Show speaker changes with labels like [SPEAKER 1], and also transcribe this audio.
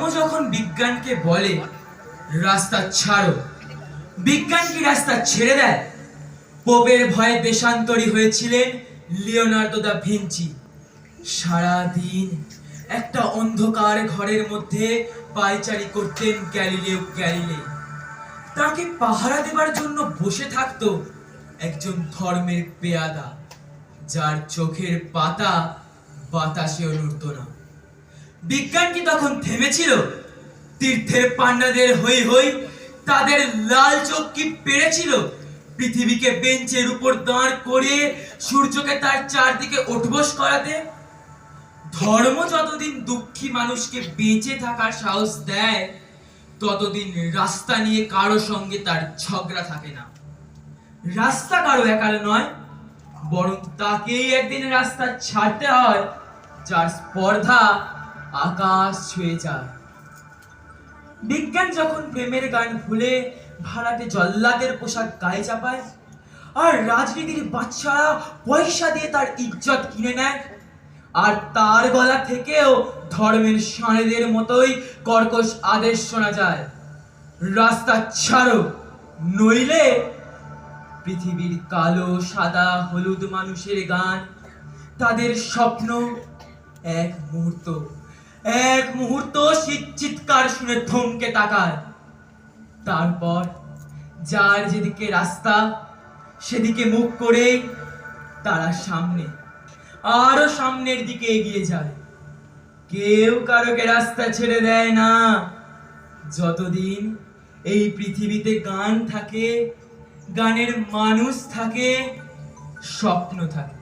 [SPEAKER 1] ধর্ম যখন বিজ্ঞানকে বলে রাস্তা ছাড়ো, বিজ্ঞান কি রাস্তা ছেড়ে দেয়? পোপের ভয়ে দেশান্তরী হয়েছিলেন লিওনার্দো দা ভিঞ্চি। সারাদিন একটা অন্ধকার ঘরের মধ্যে পায়চারি করতেন গ্যালিলিও গ্যালিলে। তাকে পাহারা দেবার জন্য বসে থাকতো একজন ধর্মের পেয়াদা, যার চোখের পাতা বাতাসেও নড়ত না। বিজ্ঞান কি তখন থেমেছিল? তীর্থের পান্ডাদের হই হই, তাদের লাল চোখ কি পেরেছিল পৃথিবীকে বেঞ্চের উপর দাঁড় করিয়ে সূর্যকে তার চারদিকে উঠবোস করাতে? ধর্ম যতদিন দুঃখী মানুষকে বেঁচে থাকার সাহস দেয়, ততদিন রাস্তা নিয়ে কারো সঙ্গে তার ঝগড়া থাকে না। রাস্তা কারো একার নয়, বরং তাকেই একদিন রাস্তা ছাড়তে হয় যার স্পর্ধা আকাশ ছুঁয়ে যায়। বিজ্ঞান যখন প্রেমের গান ভুলে ভাড়াটে জল্লাদের পোশাক গায়ে চাপায়, আর রাজনীতির বাচ্চারা পয়সা দিয়ে তার ইজ্জত কিনে নেয়, আর তার গলা থেকেও ধর্মের ষাঁড়েদের মতোই কর্কশ আদেশ শোনা যায়, রাস্তা ছাড়ো, নইলে। পৃথিবীর কালো সাদা হলুদ মানুষের গান, তাদের স্বপ্ন, এক মুহূর্ত চিৎকার শুনে থমকে তাকায়। তারপর যার যেদিকে রাস্তা, সেদিকে মুখ করে তারা সামনে, আরো সামনের দিকে এগিয়ে যায়। কেউ কারোকে রাস্তা ছেড়ে দেয় না, যতদিন এই পৃথিবীতে গান থাকে, গানের মানুষ থাকে, স্বপ্ন থাকে।